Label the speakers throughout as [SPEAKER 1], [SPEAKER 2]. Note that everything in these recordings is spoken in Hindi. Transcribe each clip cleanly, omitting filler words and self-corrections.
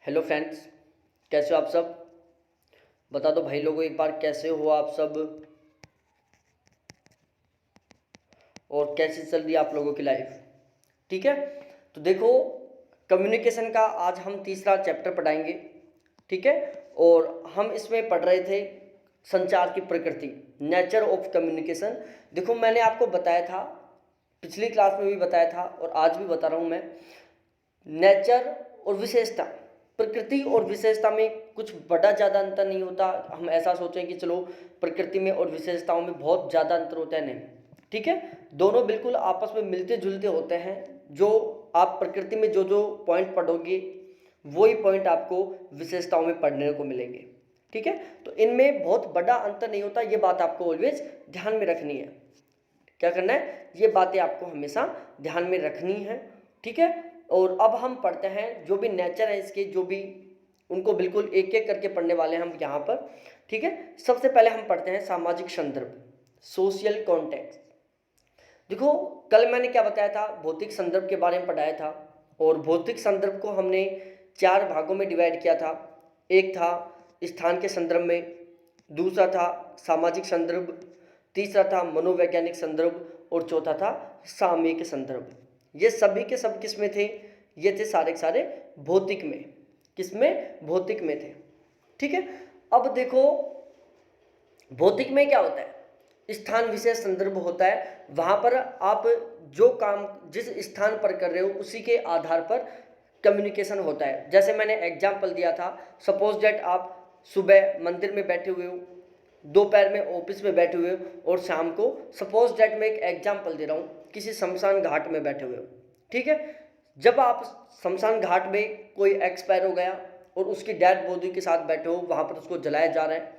[SPEAKER 1] हेलो फ्रेंड्स, कैसे हो आप सब। बता दो भाई लोगों एक बार, कैसे हो आप सब और कैसी चल रही है आप लोगों की लाइफ। ठीक है, तो देखो, कम्युनिकेशन का आज हम तीसरा चैप्टर पढ़ाएंगे। ठीक है, और हम इसमें पढ़ रहे थे संचार की प्रकृति, नेचर ऑफ कम्युनिकेशन। देखो, मैंने आपको बताया था, पिछली क्लास में भी बताया था और आज भी बता रहा हूँ मैं। नेचर और विशेषता, प्रकृति और विशेषता में कुछ बड़ा ज़्यादा अंतर नहीं होता। हम ऐसा सोचें कि चलो प्रकृति में और विशेषताओं में बहुत ज़्यादा अंतर होता है, नहीं। ठीक है, दोनों बिल्कुल आपस में मिलते जुलते होते हैं। जो आप प्रकृति में जो जो पॉइंट पढ़ोगे वही पॉइंट आपको विशेषताओं में पढ़ने को मिलेंगे। ठीक है, तो इनमें बहुत बड़ा अंतर नहीं होता, ये बात आपको ऑलवेज ध्यान में रखनी है। क्या करना है, ये बातें आपको हमेशा ध्यान में रखनी है। ठीक है, और अब हम पढ़ते हैं जो भी नेचर है इसके, जो भी उनको बिल्कुल एक एक करके पढ़ने वाले हैं हम यहाँ पर। ठीक है, सबसे पहले हम पढ़ते हैं सामाजिक संदर्भ, सोशल कॉन्टेक्स्ट। देखो, कल मैंने क्या बताया था, भौतिक संदर्भ के बारे में पढ़ाया था। और भौतिक संदर्भ को हमने 4 भागों में डिवाइड किया था। एक था स्थान के संदर्भ में, दूसरा था सामाजिक संदर्भ, तीसरा था मनोवैज्ञानिक संदर्भ और चौथा था सामयिक संदर्भ। ये सभी के सब किस में थे, ये थे सारे के सारे भौतिक में। किस में, भौतिक में थे। ठीक है, अब देखो भौतिक में क्या होता है, स्थान विशेष संदर्भ होता है। वहाँ पर आप जो काम जिस स्थान पर कर रहे हो उसी के आधार पर कम्युनिकेशन होता है। जैसे मैंने एग्जाम्पल दिया था, सपोज दैट आप सुबह मंदिर में बैठे हुए हो, दोपहर में ऑफिस में बैठे हुए हो और शाम को, सपोज दैट मैं एक एग्जाम्पल दे रहा हूँ, किसी शमशान घाट में बैठे हुए हो। ठीक है, जब आप शमशान घाट में कोई एक्सपायर हो गया और उसकी डेड बॉडी के साथ बैठे हो, वहाँ पर उसको जलाया जा रहा है।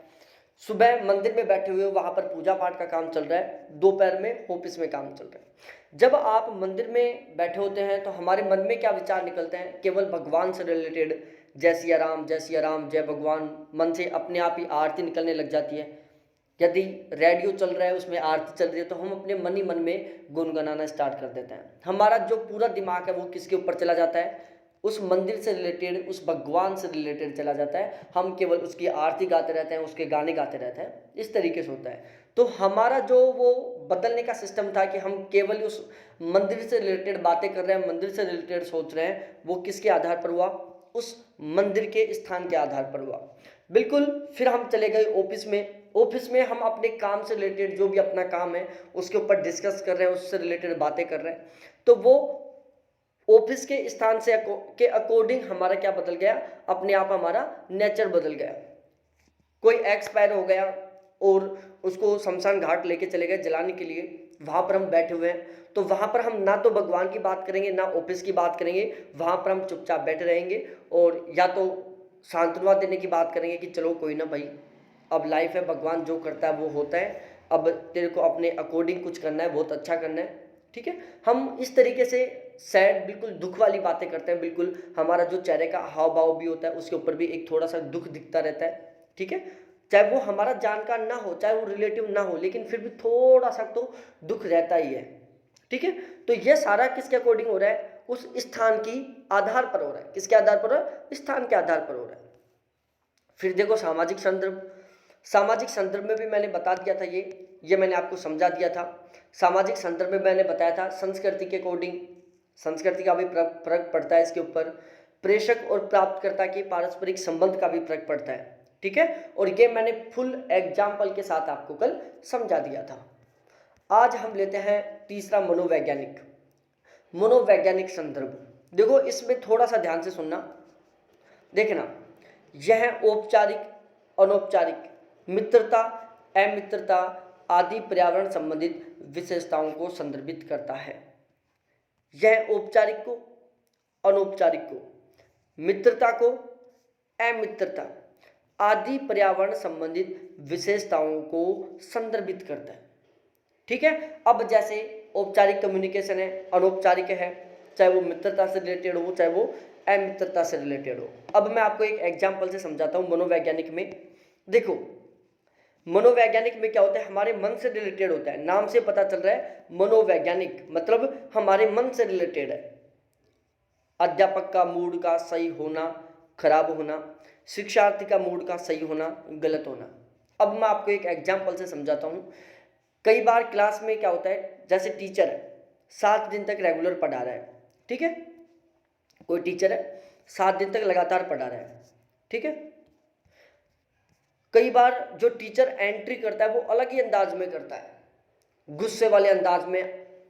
[SPEAKER 1] सुबह मंदिर में बैठे हुए हो, वहाँ पर पूजा पाठ का काम चल रहा है, दोपहर में ऑफिस में काम चल रहा है। जब आप मंदिर में बैठे होते हैं तो हमारे मन में क्या विचार निकलते हैं, केवल भगवान से रिलेटेड, जय सिया राम, जय सिया राम, जय भगवान। मन से अपने आप ही आरती निकलने लग जाती है। यदि रेडियो चल रहा है उसमें आरती चल रही है तो हम अपने मन ही मन में गुनगुनाना स्टार्ट कर देते हैं। हमारा जो पूरा दिमाग है वो किसके ऊपर चला जाता है, उस मंदिर से रिलेटेड, उस भगवान से रिलेटेड चला जाता है। हम केवल उसकी आरती गाते रहते हैं, उसके गाने गाते रहते हैं, इस तरीके से होता है। तो हमारा जो वो बदलने का सिस्टम था कि हम केवल उस मंदिर से रिलेटेड बातें कर रहे हैं, मंदिर से रिलेटेड सोच रहे हैं, वो किसके आधार पर हुआ, उस मंदिर के स्थान के आधार पर हुआ। बिल्कुल, फिर हम चले गए ऑफिस में। ऑफिस में हम अपने काम से रिलेटेड, जो भी अपना काम है उसके ऊपर डिस्कस कर रहे हैं, उससे रिलेटेड बातें कर रहे हैं। तो वो ऑफिस के स्थान से के अकॉर्डिंग हमारा क्या बदल गया, अपने आप हमारा नेचर बदल गया। कोई एक्सपायर हो गया और उसको शमशान घाट लेके चले गए जलाने के लिए, वहाँ पर हम बैठे हुए हैं, तो वहाँ पर हम ना तो भगवान की बात करेंगे ना ऑफिस की बात करेंगे। वहाँ पर हम चुपचाप बैठे रहेंगे और या तो सांत्वना देने की बात करेंगे कि चलो कोई ना भाई, अब लाइफ है, भगवान जो करता है वो होता है, अब तेरे को अपने अकॉर्डिंग कुछ करना है, बहुत अच्छा करना है। ठीक है, हम इस तरीके से सैड, बिल्कुल दुख वाली बातें करते हैं। बिल्कुल हमारा जो चेहरे का हाव भाव भी होता है उसके ऊपर भी एक थोड़ा सा दुख दिखता रहता है। ठीक है, चाहे वो हमारा जानकार ना हो, चाहे वो रिलेटिव ना हो, लेकिन फिर भी थोड़ा सा तो दुख रहता ही है। ठीक है, तो ये सारा किसके अकॉर्डिंग हो रहा है, उस स्थान की आधार पर हो रहा है। किसके आधार पर हो रहा है, स्थान के आधार पर हो रहा है। फिर देखो सामाजिक संदर्भ, सामाजिक संदर्भ में भी मैंने बता दिया था, ये मैंने आपको समझा दिया था। सामाजिक संदर्भ में मैंने बताया था संस्कृति के अकॉर्डिंग, संस्कृति का भी फर्क पड़ता है इसके ऊपर। प्रेषक और प्राप्तकर्ता के पारस्परिक संबंध का भी फर्क पड़ता है। ठीक है, और ये मैंने फुल एग्जाम्पल के साथ आपको कल समझा दिया था। आज हम लेते हैं तीसरा, मनोवैज्ञानिक, मनोवैज्ञानिक संदर्भ। देखो, इसमें थोड़ा सा ध्यान से सुनना, देखना, यह औपचारिक, अनौपचारिक, मित्रता, अमित्रता आदि पर्यावरण संबंधित विशेषताओं को संदर्भित करता है। यह औपचारिक को, अनौपचारिक को, मित्रता को, अमित्रता आदि पर्यावरण संबंधित विशेषताओं को संदर्भित करता है। ठीक है, अब जैसे औपचारिक कम्युनिकेशन है, अनौपचारिक है, चाहे वो मित्रता से रिलेटेड हो, चाहे वो अमित्रता से रिलेटेड हो। अब मैं आपको एक एग्जांपल से समझाता हूँ। मनोवैज्ञानिक में देखो, मनोवैज्ञानिक में क्या होता है, हमारे मन से रिलेटेड होता है। नाम से पता चल रहा है मनोवैज्ञानिक, मतलब हमारे मन से रिलेटेड है। अध्यापक का मूड का सही होना, खराब होना, शिक्षार्थी का मूड का सही होना, गलत होना। अब मैं आपको एक एग्जाम्पल से समझाता हूँ। कई बार क्लास में क्या होता है, जैसे टीचर है 7 दिन तक रेगुलर पढ़ा रहा है, ठीक है, कोई टीचर है 7 दिन तक लगातार पढ़ा रहा है, ठीक है। कई बार जो टीचर एंट्री करता है वो अलग ही अंदाज में करता है, गुस्से वाले अंदाज में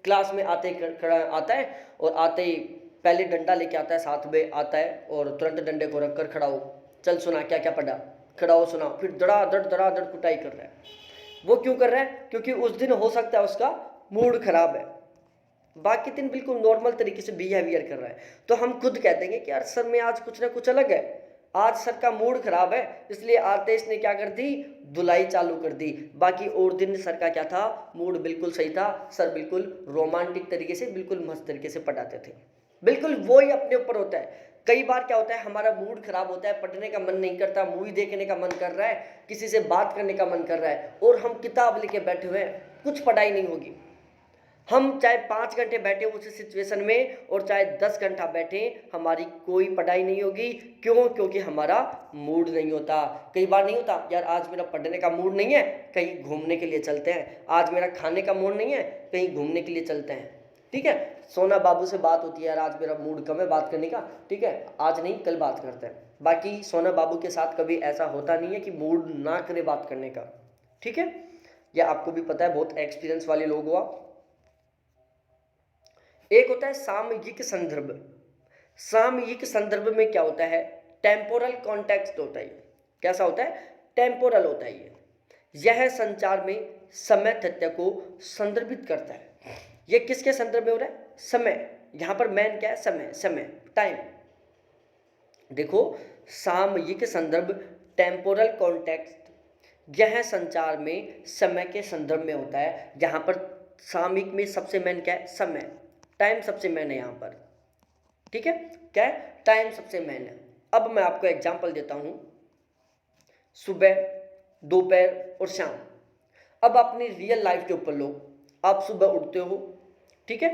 [SPEAKER 1] क्लास में आते ही खड़ा आता है, और आते ही पहले डंडा लेके आता है, साथ में आता है और तुरंत डंडे को रख कर खड़ा हो, चल सुना क्या क्या पढ़ा, खड़ा हो सुना, फिर धड़ाधड़ कुटाई कर रहा है। वो क्यों कर रहा है? क्योंकि उस दिन हो सकता है उसका मूड खराब है, बाकी दिन बिल्कुल नॉर्मल तरीके से बिहेवियर कर रहा है। तो हम खुद कहते हैं कि यार सर में आज कुछ ना कुछ अलग है, आज सर का मूड खराब है, इसलिए आते इसने क्या कर दी, धुलाई चालू कर दी। बाकी और दिन सर का क्या था, मूड बिल्कुल सही था, सर बिल्कुल रोमांटिक तरीके से, बिल्कुल मस्त तरीके से पढ़ाते थे। बिल्कुल वो ही अपने ऊपर होता है। कई बार क्या होता है, हमारा मूड खराब होता है, पढ़ने का मन नहीं करता, मूवी देखने का मन कर रहा है, किसी से बात करने का मन कर रहा है, और हम किताब लेके बैठे हुए हैं, कुछ पढ़ाई नहीं होगी। हम चाहे 5 घंटे बैठे उस सिचुएशन में और चाहे 10 घंटा बैठे, हमारी कोई पढ़ाई नहीं होगी। क्यों? क्योंकि हमारा मूड नहीं होता। कई बार नहीं होता, यार आज मेरा पढ़ने का मूड नहीं है, कहीं घूमने के लिए चलते हैं, आज मेरा खाने का मूड नहीं है, कहीं घूमने के लिए चलते हैं, ठीक है। सोना बाबू से बात होती है, यार आज मेरा मूड कम है बात करने का, ठीक है, आज नहीं कल बात करते हैं। बाकी सोना बाबू के साथ कभी ऐसा होता नहीं है कि मूड ना करे बात करने का, ठीक है। यह आपको भी पता है, बहुत एक्सपीरियंस वाले लोग हुआ। एक होता है सामयिक संदर्भ। सामयिक संदर्भ में क्या होता है, टेम्पोरल कॉन्टेक्स्ट होता है। कैसा होता है? टेम्पोरल होता है ये। यह संचार में समय तथ्य को संदर्भित करता है। ये किसके संदर्भ में हो रहा है? समय। यहां पर मैन क्या है? समय, समय, टाइम। देखो, सामयिक संदर्भ, टेम्पोरल कॉन्टेक्स्ट, यह संचार में समय के संदर्भ में होता है। जहां पर सामयिक में सबसे मेन क्या है? समय, टाइम सबसे मेन है यहाँ पर, ठीक है। क्या है? टाइम सबसे मेन है। अब मैं आपको एग्जांपल देता हूँ, सुबह, दोपहर और शाम। अब अपनी रियल लाइफ के ऊपर लो। आप सुबह उठते हो, ठीक है,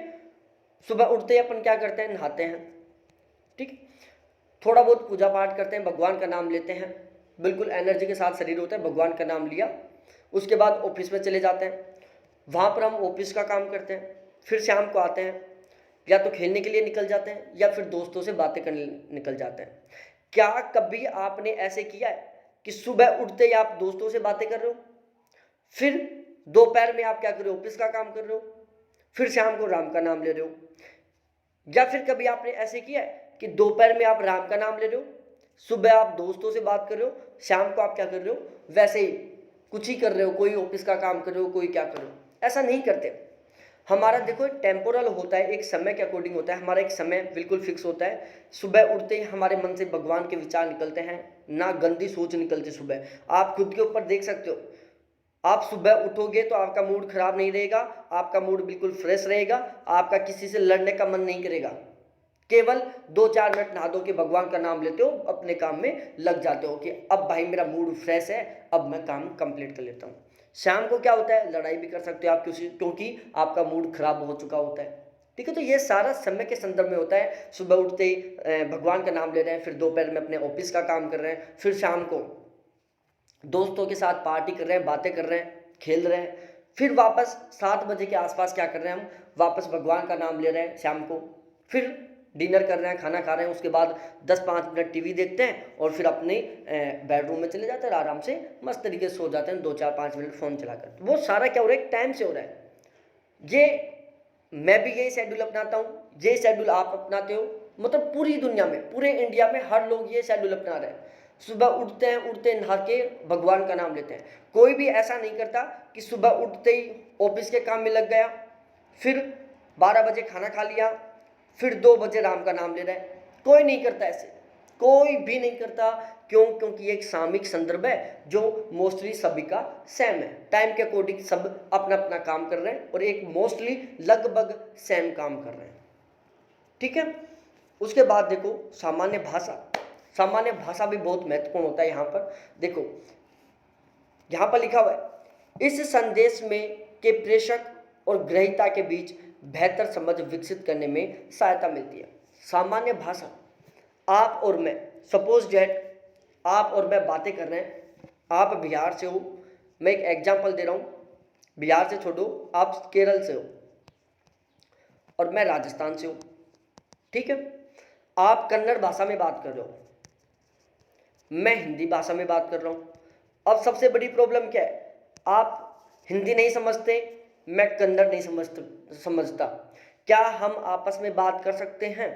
[SPEAKER 1] सुबह उठते ही अपन क्या करते हैं? नहाते हैं, ठीक है, थोड़ा बहुत पूजा पाठ करते हैं, भगवान का नाम लेते हैं, बिल्कुल एनर्जी के साथ शरीर होता है, भगवान का नाम लिया। उसके बाद ऑफिस में चले जाते हैं, वहाँ पर हम ऑफिस का काम करते हैं। फिर शाम को आते हैं, या तो खेलने के लिए निकल जाते हैं या फिर दोस्तों से बातें करने निकल जाते हैं। क्या कभी आपने ऐसे किया है कि सुबह उठते ही आप दोस्तों से बातें कर रहे हो, फिर दोपहर में आप क्या कर रहे हो? ऑफिस का काम कर रहे हो, फिर शाम को राम का नाम ले रहे हो? या फिर कभी आपने ऐसे किया है कि दोपहर में आप राम का नाम ले रहे हो, सुबह आप दोस्तों से बात कर रहे हो, शाम को आप क्या कर रहे हो? वैसे ही कुछ ही कर रहे हो, कोई ऑफिस का काम कर रहे हो, कोई क्या कर रहे हो। ऐसा नहीं करते। हमारा देखो टेम्पोरल होता है, एक समय के अकॉर्डिंग होता है। हमारा एक समय बिल्कुल फिक्स होता है। सुबह उठते ही हमारे मन से भगवान के विचार निकलते हैं, ना गंदी सोच निकलती सुबह। आप खुद के ऊपर देख सकते हो, आप सुबह उठोगे तो आपका मूड खराब नहीं रहेगा, आपका मूड बिल्कुल फ्रेश रहेगा, आपका किसी से लड़ने का मन नहीं करेगा। केवल 2-4 मिनट नहा धो के भगवान का नाम लेते हो, अपने काम में लग जाते हो कि अब भाई मेरा मूड फ्रेश है, अब मैं काम कंप्लीट कर लेता हूँ। शाम को क्या होता है? लड़ाई भी कर सकते हो आप क्योंकि आपका मूड खराब हो चुका होता है, ठीक है। तो ये सारा समय के संदर्भ में होता है। सुबह उठते ही भगवान का नाम ले रहे हैं, फिर दोपहर में अपने ऑफिस का काम कर रहे हैं, फिर शाम को दोस्तों के साथ पार्टी कर रहे हैं, बातें कर रहे हैं, खेल रहे हैं, फिर वापस 7 बजे के आसपास क्या कर रहे हैं? हम वापस भगवान का नाम ले रहे हैं शाम को, फिर डिनर कर रहे हैं, खाना खा रहे हैं, उसके बाद 10-5 मिनट टीवी देखते हैं और फिर अपने बेडरूम में चले जाते हैं, आराम से मस्त तरीके से सो जाते हैं 2-4-5 मिनट फ़ोन चलाकर। तो वो सारा क्या हो रहा है? टाइम से हो रहा है। ये मैं भी यही शेड्यूल अपनाता हूँ, ये शेड्यूल आप अपनाते हो, मतलब पूरी दुनिया में, पूरे इंडिया में हर लोग ये शेड्यूल अपना रहे हैं। सुबह उठते हैं, उठते नहा के भगवान का नाम लेते हैं। कोई भी ऐसा नहीं करता कि सुबह उठते ही ऑफिस के काम में लग गया, फिर 12 बजे खाना खा लिया, फिर 2 बजे राम का नाम ले रहा है। कोई नहीं करता ऐसे, कोई भी नहीं करता। क्यों? क्योंकि एक सामयिक संदर्भ है जो मोस्टली सभी का सेम है। टाइम के अकॉर्डिंग सब अपना अपना काम कर रहे हैं और एक मोस्टली लगभग सेम काम कर रहे हैं, ठीक है। उसके बाद देखो सामान्य भाषा। सामान्य भाषा भी बहुत महत्वपूर्ण होता है। यहाँ पर देखो, यहाँ पर लिखा हुआ है, इस संदेश में के प्रेषक और ग्रहीता के बीच बेहतर समझ विकसित करने में सहायता मिलती है। सामान्य भाषा, आप और मैं, सपोज डेट आप और मैं बातें कर रहे हैं, आप बिहार से हो, मैं एक एग्जांपल दे रहा हूँ, बिहार से छोड़ो, आप केरल से हो और मैं राजस्थान से हूँ, ठीक है। आप कन्नड़ भाषा में बात कर रहे हो, मैं हिंदी भाषा में बात कर रहा हूँ। अब सबसे बड़ी प्रॉब्लम क्या है, आप हिंदी नहीं समझते, मैं कन्नड़ नहीं समझता, क्या हम आपस में बात कर सकते हैं?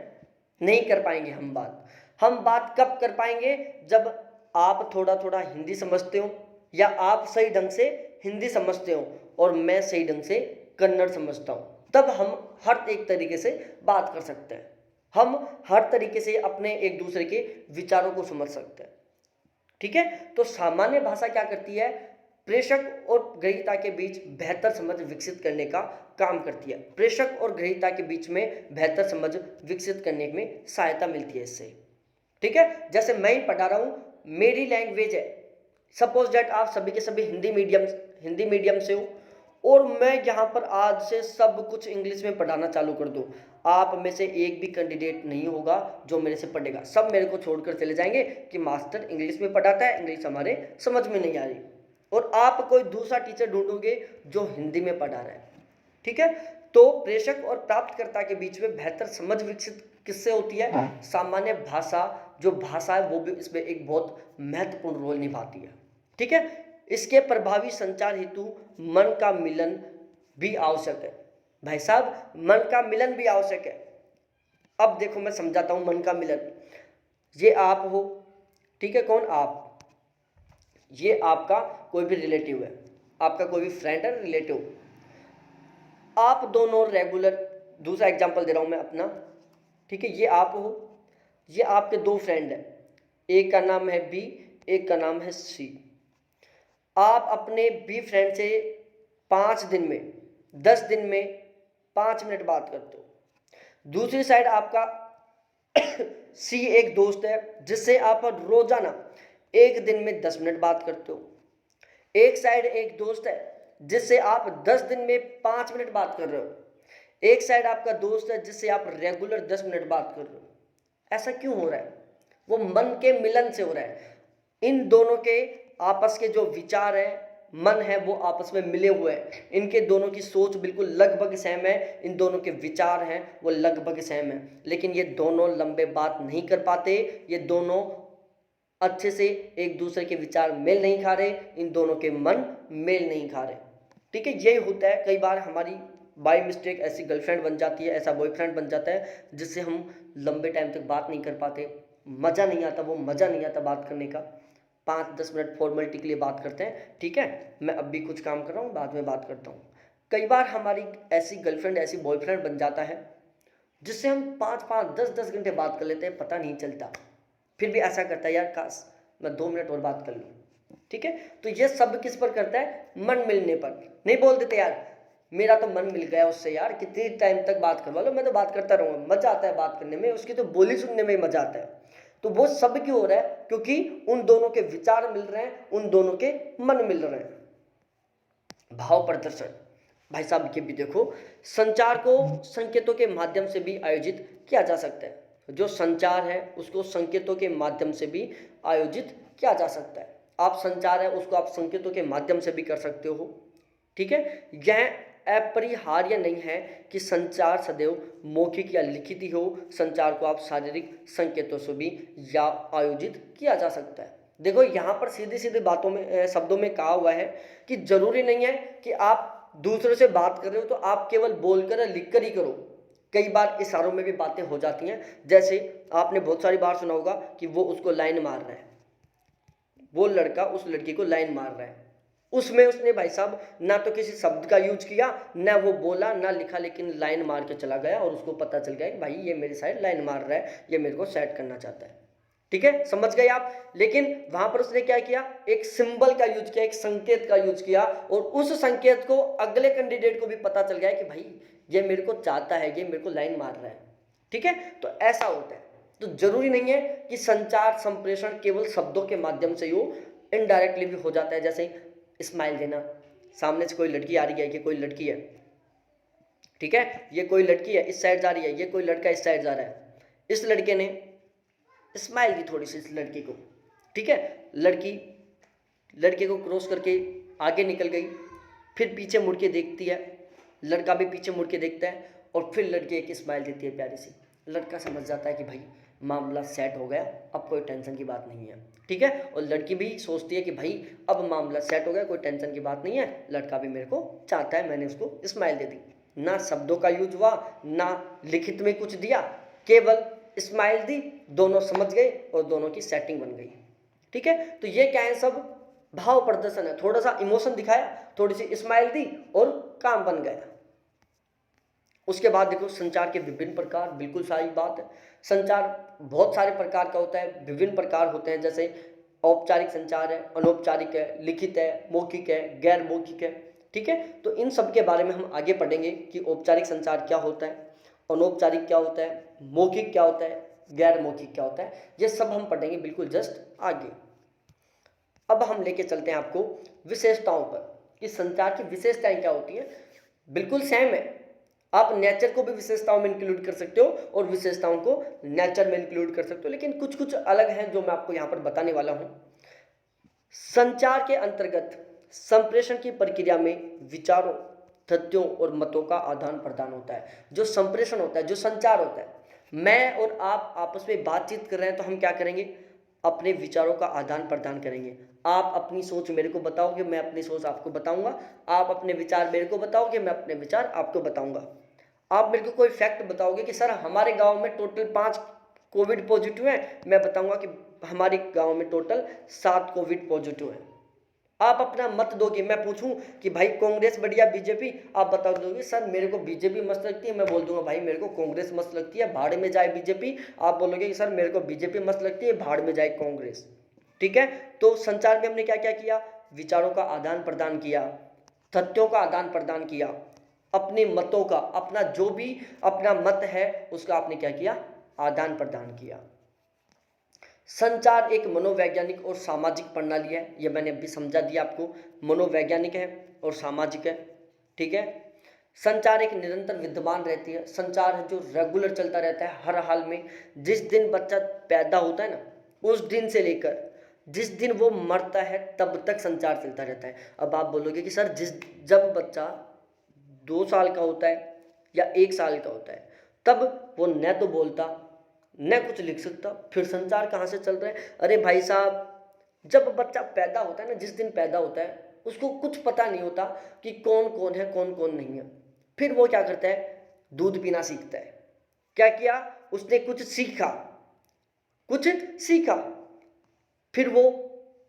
[SPEAKER 1] नहीं कर पाएंगे हम बात कब कर पाएंगे, जब आप थोड़ा थोड़ा हिंदी समझते हो, या आप सही ढंग से हिंदी समझते हो और मैं सही ढंग से कन्नड़ समझता हूँ, तब हम हर एक तरीके से बात कर सकते हैं, हम हर तरीके से अपने एक दूसरे के विचारों को समझ सकते हैं, ठीक है। तो सामान्य भाषा क्या करती है, प्रेषक और ग्रहीता के बीच बेहतर समझ विकसित करने का काम करती है, प्रेषक और ग्रहीता के बीच में बेहतर समझ विकसित करने में सहायता मिलती है इससे, ठीक है। जैसे मैं ही पढ़ा रहा हूँ, मेरी लैंग्वेज है, सपोज दैट आप सभी के सभी हिंदी मीडियम से हो, और मैं यहाँ पर आज से सब कुछ इंग्लिश में पढ़ाना चालू कर दूँ, आप में से एक भी कैंडिडेट नहीं होगा जो मेरे से पढ़ेगा, सब मेरे को छोड़कर चले जाएंगे कि मास्टर इंग्लिश में पढ़ाता है, इंग्लिश हमारे समझ में नहीं आ रही, और आप कोई दूसरा टीचर ढूंढोगे जो हिंदी में पढ़ा रहा है, ठीक है। तो प्रेषक और प्राप्तकर्ता के बीच में बेहतर समझ विकसित किससे होती है, सामान्य भाषा, जो भाषा है वो भी इसमें एक बहुत महत्वपूर्ण रोल निभाती है, ठीक है। इसके प्रभावी संचार हेतु मन का मिलन भी आवश्यक है, भाई साहब मन का मिलन भी आवश्यक है। अब देखो मैं समझाता हूं मन का मिलन, ये आप हो, ठीक है, कौन आप, ये आपका कोई भी रिलेटिव है, आपका कोई भी फ्रेंड है, रिलेटिव, आप दोनों रेगुलर, दूसरा एग्जांपल दे रहा हूं मैं अपना, ठीक है, ये आप हो, ये आपके दो फ्रेंड हैं, एक का नाम है बी, एक का नाम है सी। आप अपने बी फ्रेंड से 5 दिन में, 10 दिन में 5 मिनट बात करते हो। दूसरी साइड आपका सी एक दोस्त है जिससे आप रोजाना 1 दिन में 10 मिनट बात करते हो। एक साइड एक दोस्त है जिससे आप 10 दिन में 5 मिनट बात कर रहे हो, एक साइड आपका दोस्त है जिससे आप रेगुलर 10 मिनट बात कर रहे हो। ऐसा क्यों हो रहा है, वो मन के मिलन से हो रहा है, इन दोनों के आपस के जो विचार है, मन है, वो आपस में मिले हुए हैं, इनके दोनों की सोच बिल्कुल लगभग सेम है, इन दोनों के विचार हैं वो लगभग सेम है, लेकिन ये दोनों लंबे बात नहीं कर पाते, ये दोनों अच्छे से एक दूसरे के विचार मेल नहीं खा रहे, इन दोनों के मन मेल नहीं खा रहे, ठीक है। यही होता है, कई बार हमारी बाय मिस्टेक ऐसी गर्लफ्रेंड बन जाती है, ऐसा बॉयफ्रेंड बन जाता है जिससे हम लंबे टाइम तक बात नहीं कर पाते, मज़ा नहीं आता, वो मज़ा नहीं आता बात करने का, 5-10 मिनट फॉर्मेलिटी के लिए बात करते हैं, ठीक है, मैं अब भी कुछ काम कर रहा हूँ, बाद में बात करता हूँ। कई बार हमारी ऐसी गर्लफ्रेंड, ऐसी बॉयफ्रेंड बन जाता है जिससे हम 5-5, 10-10 घंटे बात कर लेते हैं, पता नहीं चलता, फिर भी ऐसा करता है यार काश मैं 2 मिनट और बात कर लूँ, ठीक है। तो ये सब किस पर करता है, मन मिलने पर। नहीं बोल देते यार मेरा तो मन मिल गया उससे, यार कितनी टाइम तक बात करवा लो, मैं तो बात करता रहूँगा, मज़ा आता है बात करने में, उसकी तो बोली सुनने में मज़ा आता है। तो वो सब क्यों हो रहा है, क्योंकि उन दोनों के विचार मिल रहे हैं, उन दोनों के मन मिल रहे हैं। भाव प्रदर्शन, भाई साहब ये भी देखो, संचार को संकेतों के माध्यम से भी आयोजित किया जा सकता है, जो संचार है उसको संकेतों के माध्यम से भी आयोजित किया जा सकता है। आप संचार है उसको आप संकेतों के माध्यम से भी कर सकते हो, ठीक है। यह अपरिहार्य नहीं है कि संचार सदैव मौखिक या लिखित ही हो, संचार को आप शारीरिक संकेतों से भी या आयोजित किया जा सकता है। देखो यहाँ पर सीधी सीधी बातों में, शब्दों में कहा हुआ है कि जरूरी नहीं है कि आप दूसरे से बात कर रहे हो तो आप केवल बोलकर या लिख कर ही करो, कई बार इशारों में भी बातें हो जाती हैं। जैसे आपने बहुत सारी बार सुना होगा कि वो उसको लाइन मार रहा है, वो लड़का उस लड़की को लाइन मार रहा है, उसमें उसने भाई साहब ना तो किसी शब्द का यूज किया, ना वो बोला, ना लिखा, लेकिन लाइन मार के चला गया और उसको पता चल गया कि भाई ये मेरे साइड लाइन मार रहा है, ये मेरे को सेट करना चाहता है, ठीक है, समझ गए आप। लेकिन वहां पर उसने क्या किया, एक सिंबल का यूज किया, एक संकेत का यूज किया, और उस संकेत को अगले कैंडिडेट को भी पता चल गया कि भाई ये मेरे को चाहता है, ये मेरे को लाइन मार रहा है, ठीक है। तो ऐसा होता है। तो जरूरी नहीं है कि संचार संप्रेषण केवल शब्दों के माध्यम से ही हो, इनडायरेक्टली भी हो जाता है। जैसे स्माइल देना, सामने से कोई लड़की आ रही है, ये कोई लड़की है, ठीक है, ये कोई लड़की है इस साइड जा रही है, ये कोई लड़का इस साइड जा रहा है, इस लड़के ने स्माइल दी थोड़ी सी इस लड़की को, ठीक है। लड़की लड़के को क्रॉस करके आगे निकल गई, फिर पीछे मुड़ के देखती है, लड़का भी पीछे मुड़ के देखता है और फिर लड़की एक स्माइल देती है प्यारी सी। लड़का समझ जाता है कि भाई मामला सेट हो गया, अब कोई टेंशन की बात नहीं है, ठीक है। और लड़की भी सोचती है कि भाई अब मामला सेट हो गया, कोई टेंशन की बात नहीं है, लड़का भी मेरे को चाहता है, मैंने उसको स्माइल दे दी। ना शब्दों का यूज हुआ, ना लिखित में कुछ दिया, केवल स्माइल दी, दोनों समझ गए और दोनों की सेटिंग बन गई, ठीक है। तो ये क्या है, सब भाव प्रदर्शन है, थोड़ा सा इमोशन दिखाया, थोड़ी सी स्माइल दी और काम बन गया। उसके बाद देखो संचार के विभिन्न प्रकार, बिल्कुल सारी बात है। संचार बहुत सारे प्रकार का होता है, विभिन्न प्रकार होते हैं, जैसे औपचारिक संचार है, अनौपचारिक है, लिखित है, मौखिक है, गैर मौखिक है, ठीक है। तो इन सब के बारे में हम आगे पढ़ेंगे कि औपचारिक संचार क्या होता है, अनौपचारिक क्या होता है, मौखिक क्या होता है, गैर मौखिक क्या होता है, ये सब हम पढ़ेंगे बिल्कुल जस्ट आगे। अब हम लेके चलते हैं आपको विशेषताओं पर कि संचार की विशेषताएं क्या होती हैं। बिल्कुल सेम है, आप नेचर को भी विशेषताओं में इंक्लूड कर सकते हो और विशेषताओं को नेचर में इंक्लूड कर सकते हो, लेकिन कुछ कुछ अलग हैं जो मैं आपको यहाँ पर बताने वाला हूँ। संचार के अंतर्गत संप्रेषण की प्रक्रिया में विचारों, तथ्यों और मतों का आदान प्रदान होता है। जो संप्रेषण होता है, जो संचार होता है, मैं और आप आपस में बातचीत कर रहे हैं तो हम क्या करेंगे, अपने विचारों का आदान प्रदान करेंगे। आप अपनी सोच मेरे को बताओगे, मैं अपनी सोच आपको बताऊंगा, आप अपने विचार मेरे को बताओगे, मैं अपने विचार आपको बताऊंगा। आप मेरे को कोई फैक्ट बताओगे कि सर हमारे गांव में टोटल 5 कोविड पॉजिटिव हैं, मैं बताऊंगा कि हमारे गांव में टोटल 7 कोविड पॉजिटिव हैं। आप अपना मत दोगे, मैं पूछूं कि भाई कांग्रेस बढ़िया बीजेपी, आप बता दोगे सर मेरे को बीजेपी मस्त लगती है, मैं बोल दूंगा भाई मेरे को कांग्रेस मस्त लगती है, भाड़ में जाए बीजेपी। आप बोलोगे कि सर मेरे को बीजेपी मस्त लगती है, भाड़ में जाए कांग्रेस, ठीक है। तो संचार में हमने क्या क्या किया, विचारों का आदान प्रदान किया, तथ्यों का आदान प्रदान किया, अपने मतों का, अपना जो भी अपना मत है उसका आपने क्या किया, आदान प्रदान किया। संचार एक मनोवैज्ञानिक और सामाजिक प्रणाली है, यह मैंने अभी समझा दिया आपको, मनोवैज्ञानिक है और सामाजिक है, ठीक है। संचार एक निरंतर विद्यमान रहती है, संचार है जो रेगुलर चलता रहता है हर हाल में। जिस दिन बच्चा पैदा होता है ना, उस दिन से लेकर जिस दिन वो मरता है तब तक संचार चलता रहता है। अब आप बोलोगे कि सर जब बच्चा 2 साल का होता है या 1 साल का होता है तब वो न तो बोलता न कुछ लिख सकता, फिर संचार कहाँ से चल रहा है। अरे भाई साहब, जब बच्चा पैदा होता है ना, जिस दिन पैदा होता है उसको कुछ पता नहीं होता कि कौन कौन है कौन कौन नहीं है। फिर वो क्या करता है, दूध पीना सीखता है। क्या किया उसने, कुछ सीखा, फिर वो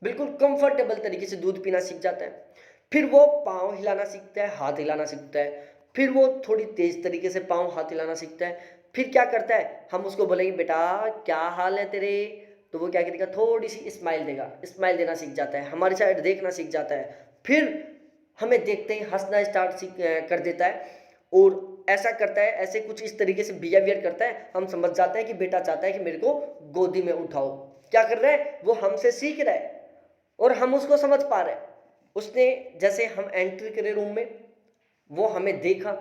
[SPEAKER 1] बिल्कुल कंफर्टेबल तरीके से दूध पीना सीख जाता है। फिर वो पाँव हिलाना सीखता है, हाथ हिलाना सीखता है, फिर वो थोड़ी तेज तरीके से पाँव हाथ हिलाना सीखता है। फिर क्या करता है, हम उसको बोलेंगे बेटा क्या हाल है तेरे, तो वो क्या करेगा, थोड़ी सी स्माइल देगा, स्माइल देना सीख जाता है, हमारी साइड देखना सीख जाता है। फिर हमें देखते ही हंसना स्टार्ट कर देता है और ऐसा करता है, ऐसे कुछ इस तरीके से बिहेवियर करता है, हम समझ जाते हैं कि बेटा चाहता है कि मेरे को गोदी में उठाओ। क्या कर रहा है, वो हमसे सीख रहा है और हम उसको समझ पा रहे हैं। उसने जैसे हम एंट्री करे रूम में, वो हमें देखा,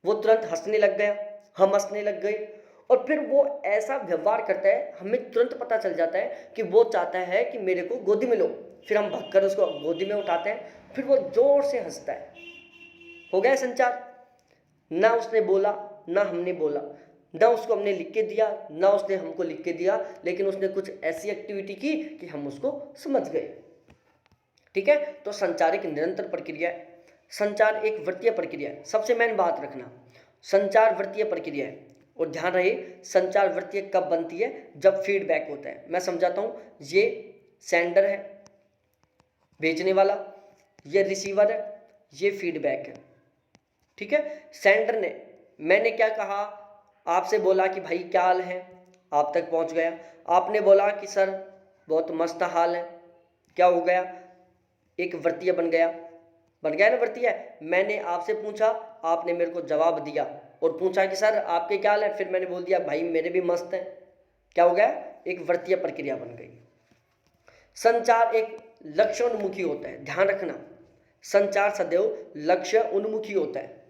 [SPEAKER 1] वो तुरंत हंसने लग गया, हम हंसने लग गए और फिर वो ऐसा व्यवहार करता है, हमें तुरंत पता चल जाता है कि वो चाहता है कि मेरे को गोदी में लो। फिर हम भगकर उसको गोदी में उठाते हैं, फिर वो जोर से हंसता है। हो गया संचार। ना उसने बोला ना हमने बोला, ना उसको हमने लिख के दिया ना उसने हमको लिख के दिया, लेकिन उसने कुछ ऐसी एक्टिविटी की कि हम उसको समझ गए, ठीक है। तो संचार एक निरंतर प्रक्रिया है, संचार एक वृत्तीय प्रक्रिया है। सबसे मेन बात रखना, संचार वृत्तीय प्रक्रिया है। और ध्यान रहे, संचार वृत्तीय कब बनती है, जब फीडबैक होता है। मैं समझाता हूँ, ये सेंडर है भेजने वाला, ये रिसीवर है, ये फीडबैक है, ठीक है। सेंडर ने, मैंने क्या कहा, आपसे बोला कि भाई क्या हाल है, आप तक पहुंच गया। आपने बोला कि सर बहुत मस्त हाल है, क्या हो गया, एक वृत्तीय बन गया ना वृत्तीय। मैंने आपसे पूछा, आपने मेरे को जवाब दिया और पूछा कि सर आपके क्या हाल है, फिर मैंने बोल दिया भाई मेरे भी मस्त हैं। क्या हो गया, एक वृत्तीय प्रक्रिया बन गई। संचार एक लक्ष्य उन्मुखी होता है, ध्यान रखना, संचार सदैव लक्ष्य उन्मुखी होता है।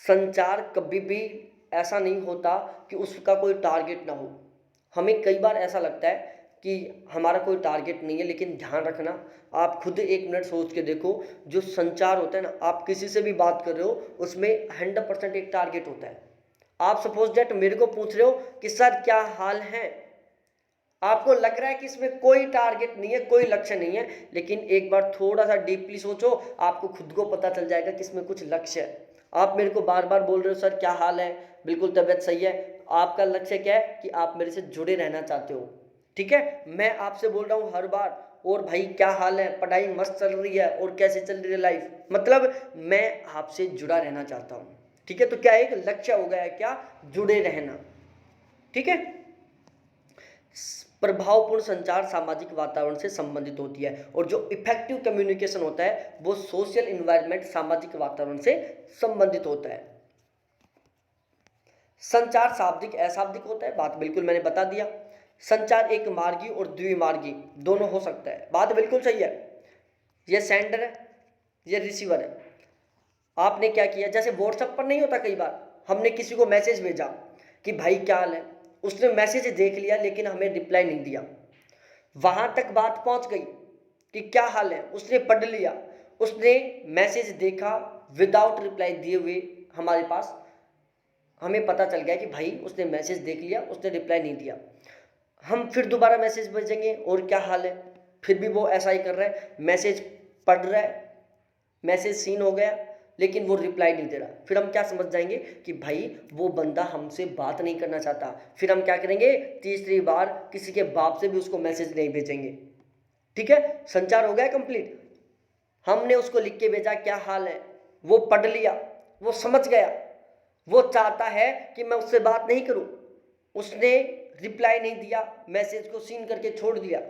[SPEAKER 1] संचार कभी भी ऐसा नहीं होता कि उसका कोई टारगेट ना हो, हमें कई बार ऐसा लगता है कि हमारा कोई टारगेट नहीं है, लेकिन ध्यान रखना, आप खुद 1 मिनट सोच के देखो, जो संचार होता है ना, आप किसी से भी बात कर रहे हो उसमें 100% एक टारगेट होता है। आप सपोज दैट मेरे को पूछ रहे हो कि सर क्या हाल है, आपको लग रहा है कि इसमें कोई टारगेट नहीं है, कोई लक्ष्य नहीं है, लेकिन एक बार थोड़ा सा डीपली सोचो, आपको खुद को पता चल जाएगा कि इसमें कुछ लक्ष्य है। आप मेरे को बार बार बोल रहे हो सर क्या हाल है, बिल्कुल तबीयत सही है, आपका लक्ष्य क्या है कि आप मेरे से जुड़े रहना चाहते हो। ठीक है, मैं आपसे बोल रहा हूँ हर बार, और भाई क्या हाल है, पढ़ाई मस्त चल रही है, और कैसे चल रही है लाइफ, मतलब मैं आपसे जुड़ा रहना चाहता हूँ। ठीक है, तो क्या एक लक्ष्य हो गया है, क्या, जुड़े रहना। ठीक है, प्रभावपूर्ण संचार सामाजिक वातावरण से संबंधित होती है, और जो इफेक्टिव कम्युनिकेशन होता है वो सोशल इन्वायरमेंट, सामाजिक वातावरण से संबंधित होता है। संचार शाब्दिक अशाब्दिक होता है, बात बिल्कुल मैंने बता दिया। संचार एक मार्गी और द्विमार्गी दोनों हो सकता है, बात बिल्कुल सही है। ये सेंडर है, ये रिसीवर है। आपने क्या किया, जैसे व्हाट्सएप पर नहीं होता, कई बार हमने किसी को मैसेज भेजा कि भाई क्या हाल है, उसने मैसेज देख लिया लेकिन हमें रिप्लाई नहीं दिया, वहां तक बात पहुंच गई कि क्या हाल है, उसने पढ़ लिया, उसने मैसेज देखा, विदाउट रिप्लाई दिए हुए हमारे पास हमें पता चल गया कि भाई उसने मैसेज देख लिया, उसने रिप्लाई नहीं दिया। हम फिर दोबारा मैसेज भेजेंगे, और क्या हाल है, फिर भी वो ऐसा ही कर रहा है, मैसेज पढ़ रहा है, मैसेज सीन हो गया, लेकिन वो रिप्लाई नहीं दे रहा। फिर हम क्या समझ जाएंगे कि भाई वो बंदा हमसे बात नहीं करना चाहता। फिर हम क्या करेंगे, तीसरी बार किसी के बाप से भी उसको मैसेज नहीं भेजेंगे। ठीक है, संचार हो गया कंप्लीट। हमने उसको लिख के भेजा क्या हाल है, वो पढ़ लिया, वो समझ गया, वो चाहता है कि मैं उससे बात नहीं करूं, उसने रिप्लाई नहीं दिया, मैसेज को सीन करके छोड़ दिया।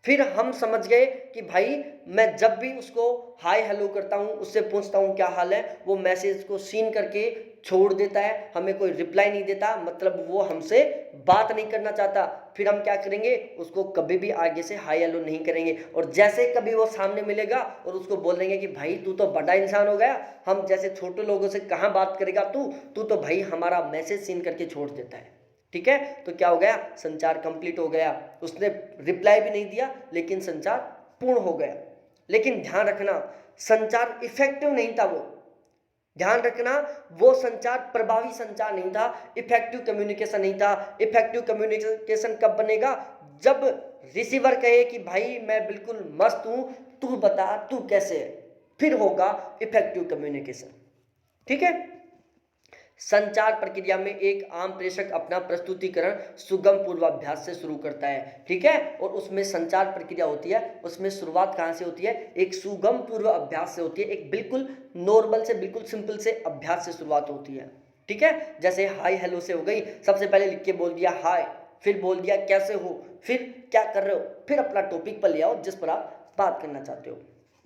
[SPEAKER 1] फिर हम समझ गए कि भाई मैं जब भी उसको हाय हेलो करता हूँ, उससे पूछता हूँ क्या हाल है, वो मैसेज को सीन करके छोड़ देता है, हमें कोई रिप्लाई नहीं देता, मतलब वो हमसे बात नहीं करना चाहता। फिर हम क्या करेंगे, उसको कभी भी आगे से हाय हेलो नहीं करेंगे, और जैसे कभी वो सामने मिलेगा और उसको बोल देंगे कि भाई तू तो बड़ा इंसान हो गया, हम जैसे छोटे लोगों से कहाँ बात करेगा, तू तो भाई हमारा मैसेज सीन करके छोड़ देता है। ठीक है, तो क्या हो गया, संचार कंप्लीट हो गया, उसने रिप्लाई भी नहीं दिया लेकिन संचार पूर्ण हो गया। लेकिन ध्यान रखना, संचार इफेक्टिव नहीं था, वो ध्यान रखना, वो संचार प्रभावी संचार नहीं था, इफेक्टिव कम्युनिकेशन नहीं था। इफेक्टिव कम्युनिकेशन कब बनेगा, जब रिसीवर कहे कि भाई मैं बिल्कुल मस्त हूं, तू बता तू कैसे है, फिर होगा इफेक्टिव कम्युनिकेशन। ठीक है, संचार प्रक्रिया में एक आम प्रेषक अपना प्रस्तुतिकरण सुगम पूर्वाभ्यास से शुरू करता है। ठीक है, और उसमें संचार प्रक्रिया होती है, उसमें शुरुआत कहाँ से होती है, एक सुगम पूर्व अभ्यास से होती है, एक बिल्कुल नॉर्मल से, बिल्कुल सिंपल से अभ्यास से शुरुआत होती है। ठीक है, जैसे हाय हेलो से हो गई, सबसे पहले लिख के बोल दिया हाय, फिर बोल दिया कैसे हो, फिर क्या कर रहे हो, फिर अपना टॉपिक पर ले आओ जिस पर आप बात करना चाहते हो।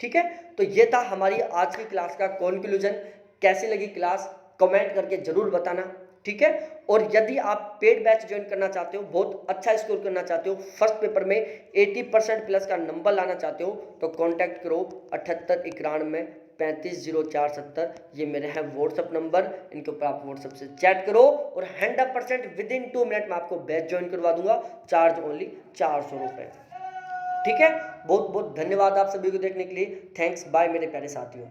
[SPEAKER 1] ठीक है, तो ये था हमारी आज की क्लास का कंक्लूजन। कैसी लगी क्लास, कमेंट करके जरूर बताना। ठीक है, और यदि आप पेड बैच ज्वाइन करना चाहते हो, बहुत अच्छा स्कोर करना चाहते हो, फर्स्ट पेपर में 80% प्लस का नंबर लाना चाहते हो, तो कांटेक्ट करो 7891 350470, ये मेरे हैं व्हाट्सअप नंबर, इनके ऊपर आप व्हाट्सअप से चैट करो, और 100% विदिन 2 मिनट में आपको बैच ज्वाइन करवा दूंगा, चार्ज ओनली 400 रुपये। ठीक है, बहुत बहुत धन्यवाद आप सभी को देखने के लिए, थैंक्स, बाय मेरे प्यारे साथियों।